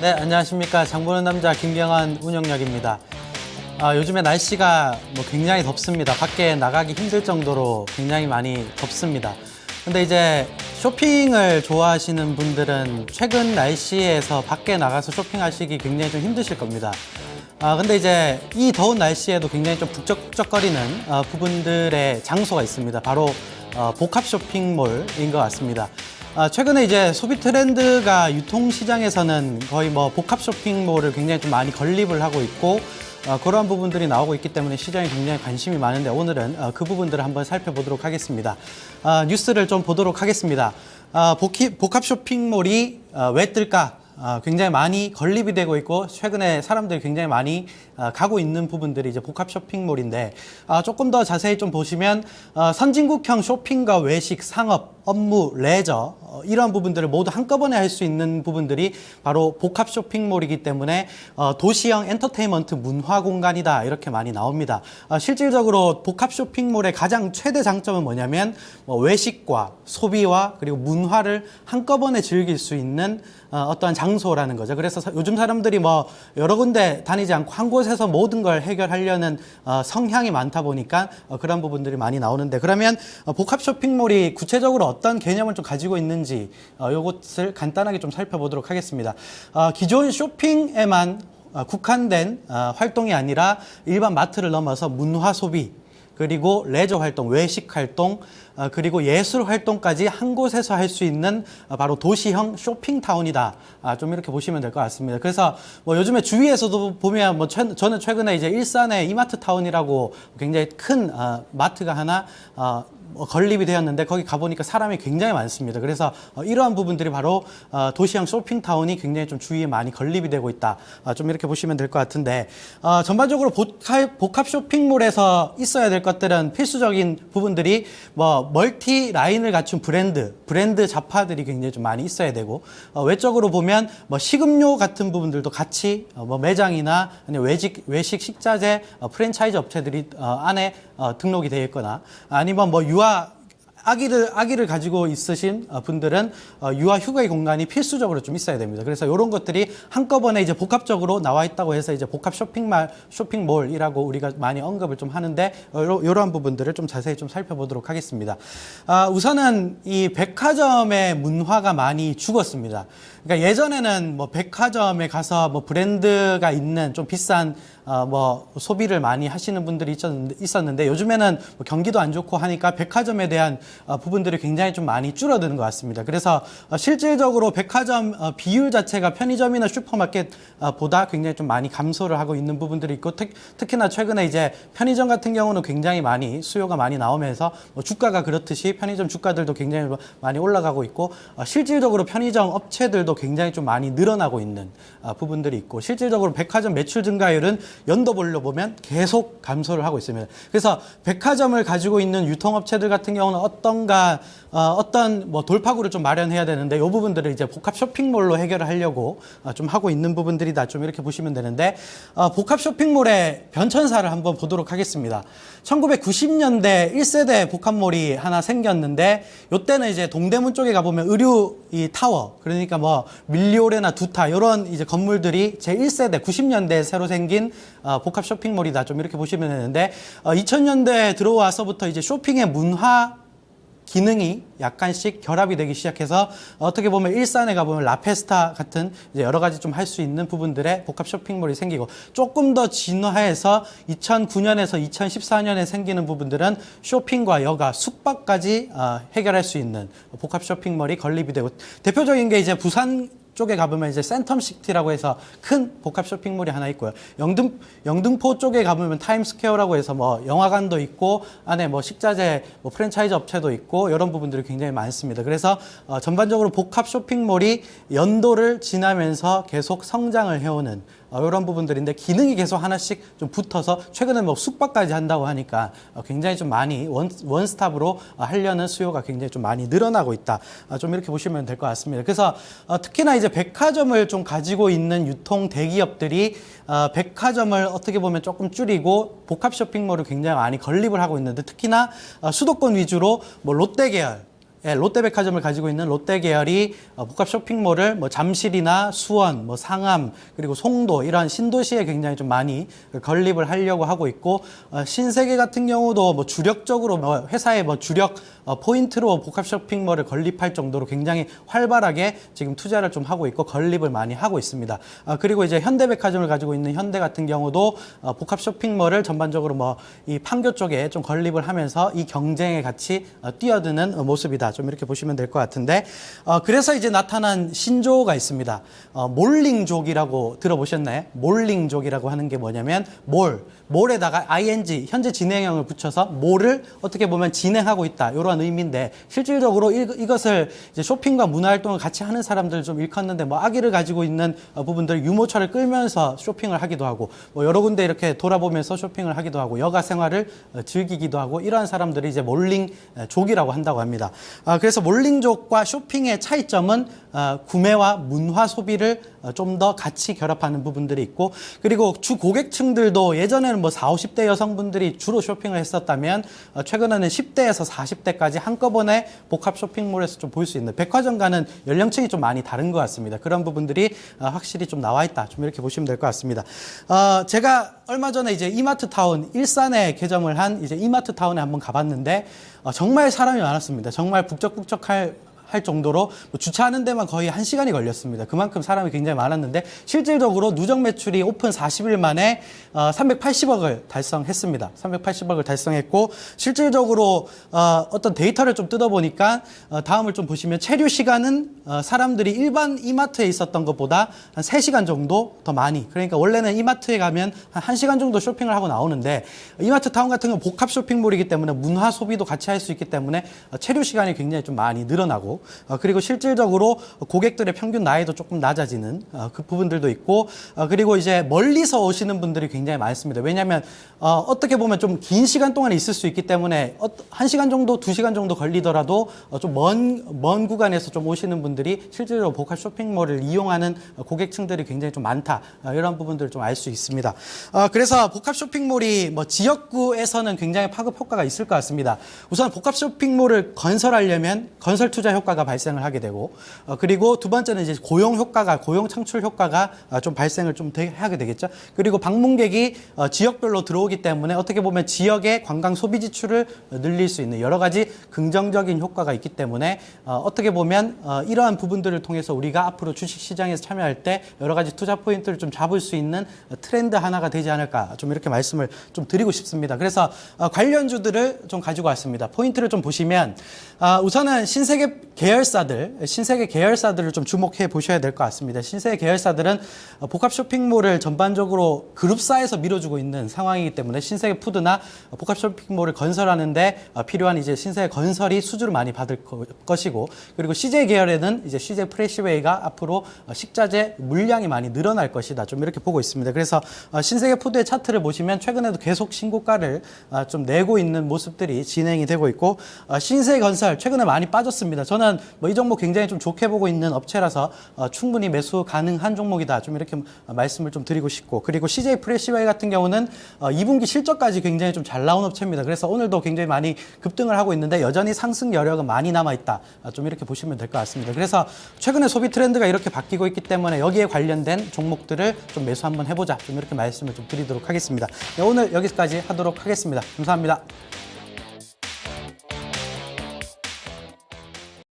네, 안녕하십니까. 장보는 남자 김경환 운영역입니다. 요즘에 날씨가 굉장히 덥습니다. 밖에 나가기 힘들 정도로 굉장히 많이 덥습니다. 근데 이제 쇼핑을 좋아하시는 분들은 최근 날씨에서 밖에 나가서 쇼핑하시기 굉장히 좀 힘드실 겁니다. 근데 이제 이 더운 날씨에도 굉장히 좀 북적북적거리는 부분들의 장소가 있습니다. 바로 복합 쇼핑몰인 것 같습니다. 최근에 이제 소비 트렌드가 유통시장에서는 거의 복합 쇼핑몰을 굉장히 좀 많이 건립을 하고 있고, 그러한 부분들이 나오고 있기 때문에 시장에 굉장히 관심이 많은데, 오늘은 그 부분들을 한번 살펴보도록 하겠습니다. 뉴스를 좀 보도록 하겠습니다. 복합 쇼핑몰이 왜 뜰까? 굉장히 많이 건립이 되고 있고, 최근에 사람들이 굉장히 많이 가고 있는 부분들이 이제 복합 쇼핑몰인데, 조금 더 자세히 좀 보시면 선진국형 쇼핑과 외식, 상업, 업무, 레저 이러한 부분들을 모두 한꺼번에 할 수 있는 부분들이 바로 복합 쇼핑몰이기 때문에 도시형 엔터테인먼트 문화 공간이다, 이렇게 많이 나옵니다. 실질적으로 복합 쇼핑몰의 가장 최대 장점은 뭐냐면 외식과 소비와 그리고 문화를 한꺼번에 즐길 수 있는 어떠한 장소라는 거죠. 그래서 요즘 사람들이 여러 군데 다니지 않고 한 곳에서 모든 걸 해결하려는 성향이 많다 보니까 그런 부분들이 많이 나오는데, 그러면 복합 쇼핑몰이 구체적으로 어떤 개념을 좀 가지고 있는지 이것을 간단하게 좀 살펴보도록 하겠습니다. 기존 쇼핑에만 국한된 활동이 아니라 일반 마트를 넘어서 문화 소비, 그리고 레저 활동, 외식 활동, 그리고 예술 활동까지 한 곳에서 할 수 있는 바로 도시형 쇼핑타운이다. 좀 이렇게 보시면 될 것 같습니다. 그래서 요즘에 주위에서도 보면 저는 최근에 이제 일산에 이마트타운이라고 굉장히 큰 마트가 하나 건립이 되었는데, 거기 가보니까 사람이 굉장히 많습니다. 그래서 이러한 부분들이 바로 도시형 쇼핑타운이 굉장히 좀 주위에 많이 건립이 되고 있다. 좀 이렇게 보시면 될 것 같은데, 전반적으로 복합 쇼핑몰에서 있어야 될 것들은 필수적인 부분들이 멀티 라인을 갖춘 브랜드 잡화들이 굉장히 좀 많이 있어야 되고, 외적으로 보면 식음료 같은 부분들도 같이 매장이나 아니면 외식 식자재 프랜차이즈 업체들이 안에 등록이 되어 있거나, 아니면 아기를 가지고 있으신 분들은 유아 휴게 공간이 필수적으로 좀 있어야 됩니다. 그래서 이런 것들이 한꺼번에 이제 복합적으로 나와 있다고 해서 이제 복합 쇼핑몰이라고 우리가 많이 언급을 좀 하는데, 이러한 부분들을 좀 자세히 좀 살펴보도록 하겠습니다. 우선은 이 백화점의 문화가 많이 죽었습니다. 그러니까 예전에는 백화점에 가서 브랜드가 있는 좀 비싼 소비를 많이 하시는 분들이 있었는데, 요즘에는 경기도 안 좋고 하니까 백화점에 대한 부분들이 굉장히 좀 많이 줄어드는 것 같습니다. 그래서 실질적으로 백화점 비율 자체가 편의점이나 슈퍼마켓보다 굉장히 좀 많이 감소를 하고 있는 부분들이 있고, 특히나 최근에 이제 편의점 같은 경우는 굉장히 많이 수요가 많이 나오면서 주가가 그렇듯이 편의점 주가들도 굉장히 많이 올라가고 있고, 실질적으로 편의점 업체들도 굉장히 좀 많이 늘어나고 있는 부분들이 있고, 실질적으로 백화점 매출 증가율은 연도별로 보면 계속 감소를 하고 있습니다. 그래서 백화점을 가지고 있는 유통업체들 같은 경우는 어떤 돌파구를 좀 마련해야 되는데, 이 부분들을 이제 복합 쇼핑몰로 해결을 하려고 좀 하고 있는 부분들이다, 좀 이렇게 보시면 되는데, 복합 쇼핑몰의 변천사를 한번 보도록 하겠습니다. 1990년대 1세대 복합몰이 하나 생겼는데, 이때는 이제 동대문 쪽에 가보면 의류 이 타워, 그러니까 밀리오레나 두타 이런 이제 건물들이 제 1세대 90년대에 새로 생긴 복합 쇼핑몰이다, 좀 이렇게 보시면 되는데, 2000년대에 들어와서부터 이제 쇼핑의 문화 기능이 약간씩 결합이 되기 시작해서, 어떻게 보면 일산에 가보면 라페스타 같은 이제 여러 가지 좀 할 수 있는 부분들의 복합 쇼핑몰이 생기고, 조금 더 진화해서 2009년에서 2014년에 생기는 부분들은 쇼핑과 여가, 숙박까지 해결할 수 있는 복합 쇼핑몰이 건립이 되고, 대표적인 게 이제 부산 쪽에 가보면 이제 센텀시티라고 해서 큰 복합 쇼핑몰이 하나 있고요. 영등포 쪽에 가보면 타임스퀘어라고 해서 영화관도 있고, 안에 식자재 프랜차이즈 업체도 있고, 이런 부분들이 굉장히 많습니다. 그래서 전반적으로 복합 쇼핑몰이 연도를 지나면서 계속 성장을 해오는 이런 부분들인데, 기능이 계속 하나씩 좀 붙어서, 최근에 숙박까지 한다고 하니까 굉장히 좀 많이 원스톱으로 하려는 수요가 굉장히 좀 많이 늘어나고 있다. 좀 이렇게 보시면 될 것 같습니다. 그래서 특히나 이제 백화점을 좀 가지고 있는 유통 대기업들이 백화점을 어떻게 보면 조금 줄이고 복합 쇼핑몰을 굉장히 많이 건립을 하고 있는데, 특히나 수도권 위주로 롯데 계열, 롯데백화점을 가지고 있는 롯데 계열이 복합 쇼핑몰을 뭐 잠실이나 수원, 뭐 상암, 그리고 송도 이러한 신도시에 굉장히 좀 많이 건립을 하려고 하고 있고, 신세계 같은 경우도 뭐 주력적으로 뭐 회사의 뭐 주력 포인트로 복합 쇼핑몰을 건립할 정도로 굉장히 활발하게 지금 투자를 좀 하고 있고 건립을 많이 하고 있습니다. 그리고 이제 현대백화점을 가지고 있는 현대 같은 경우도 복합 쇼핑몰을 전반적으로 뭐 이 판교 쪽에 좀 건립을 하면서 이 경쟁에 같이 뛰어드는 모습이다. 좀 이렇게 보시면 될 것 같은데, 그래서 이제 나타난 신조어가 있습니다. 몰링족이라고 들어보셨나요? 몰링족이라고 하는 게 뭐냐면 몰에다가 ing 현재 진행형을 붙여서 몰을 어떻게 보면 진행하고 있다 이런 의미인데, 실질적으로 이것을 이제 쇼핑과 문화활동을 같이 하는 사람들 좀 일컫는데, 뭐 아기를 가지고 있는 부분들 유모차를 끌면서 쇼핑을 하기도 하고, 뭐 여러 군데 이렇게 돌아보면서 쇼핑을 하기도 하고, 여가 생활을 즐기기도 하고, 이러한 사람들이 이제 몰링족이라고 한다고 합니다. 그래서 몰링족과 쇼핑의 차이점은 구매와 문화 소비를 좀 더 같이 결합하는 부분들이 있고, 그리고 주 고객층들도 예전에는 뭐 40, 50대 여성분들이 주로 쇼핑을 했었다면 최근에는 10대에서 40대까지 한꺼번에 복합 쇼핑몰에서 좀 볼 수 있는, 백화점과는 연령층이 좀 많이 다른 것 같습니다. 그런 부분들이 확실히 좀 나와 있다. 좀 이렇게 보시면 될 것 같습니다. 제가 얼마 전에 이제 이마트타운, 일산에 개점을 한 이제 이마트타운에 한번 가봤는데 정말 사람이 많았습니다. 정말 북적북적할 정도로 뭐 주차하는 데만 거의 1시간이 걸렸습니다. 그만큼 사람이 굉장히 많았는데, 실질적으로 누적 매출이 오픈 40일 만에 380억을 달성했습니다. 380억을 달성했고, 실질적으로 어떤 데이터를 좀 뜯어보니까 다음을 좀 보시면, 체류 시간은 사람들이 일반 이마트에 있었던 것보다 한 3시간 정도 더 많이, 그러니까 원래는 이마트에 가면 한 1시간 정도 쇼핑을 하고 나오는데, 이마트타운 같은 경우는 복합 쇼핑몰이기 때문에 문화 소비도 같이 할 수 있기 때문에 체류 시간이 굉장히 좀 많이 늘어나고, 그리고 실질적으로 고객들의 평균 나이도 조금 낮아지는 그 부분들도 있고, 그리고 이제 멀리서 오시는 분들이 굉장히 많습니다. 왜냐하면 어떻게 보면 좀 긴 시간 동안 있을 수 있기 때문에 1시간 정도, 2시간 정도 걸리더라도 좀 먼 구간에서 좀 오시는 분들이 실제로 복합 쇼핑몰을 이용하는 고객층들이 굉장히 좀 많다. 이런 부분들을 좀 알 수 있습니다. 그래서 복합 쇼핑몰이 뭐 지역구에서는 굉장히 파급 효과가 있을 것 같습니다. 우선 복합 쇼핑몰을 건설하려면 건설 투자 효과가 발생을 하게 되고, 그리고 두 번째는 이제 고용 창출 효과가 좀 발생을 좀 하게 되겠죠. 그리고 방문객이 지역별로 들어오기 때문에 어떻게 보면 지역의 관광 소비 지출을 늘릴 수 있는 여러 가지 긍정적인 효과가 있기 때문에 어떻게 보면 이러한 부분들을 통해서 우리가 앞으로 주식 시장에서 참여할 때 여러 가지 투자 포인트를 좀 잡을 수 있는 트렌드 하나가 되지 않을까, 좀 이렇게 말씀을 좀 드리고 싶습니다. 그래서 관련주들을 좀 가지고 왔습니다. 포인트를 좀 보시면, 우선은 신세계 계열사들을 좀 주목해 보셔야 될 것 같습니다. 신세계 계열사들은 복합 쇼핑몰을 전반적으로 그룹사에서 밀어주고 있는 상황이기 때문에, 신세계 푸드나 복합 쇼핑몰을 건설하는데 필요한 이제 신세계 건설이 수주를 많이 받을 것이고, 그리고 CJ 계열에는 이제 CJ 프레시웨이가 앞으로 식자재 물량이 많이 늘어날 것이다. 좀 이렇게 보고 있습니다. 그래서 신세계 푸드의 차트를 보시면 최근에도 계속 신고가를 좀 내고 있는 모습들이 진행이 되고 있고, 신세계 건설 최근에 많이 빠졌습니다. 저는 뭐 이 종목 굉장히 좀 좋게 보고 있는 업체라서 충분히 매수 가능한 종목이다. 좀 이렇게 말씀을 좀 드리고 싶고, 그리고 CJ 프레시웨이 같은 경우는 2분기 실적까지 굉장히 좀 잘 나온 업체입니다. 그래서 오늘도 굉장히 많이 급등을 하고 있는데 여전히 상승 여력은 많이 남아 있다. 좀 이렇게 보시면 될 것 같습니다. 그래서 최근에 소비 트렌드가 이렇게 바뀌고 있기 때문에 여기에 관련된 종목들을 좀 매수 한번 해보자. 좀 이렇게 말씀을 좀 드리도록 하겠습니다. 네, 오늘 여기까지 하도록 하겠습니다. 감사합니다.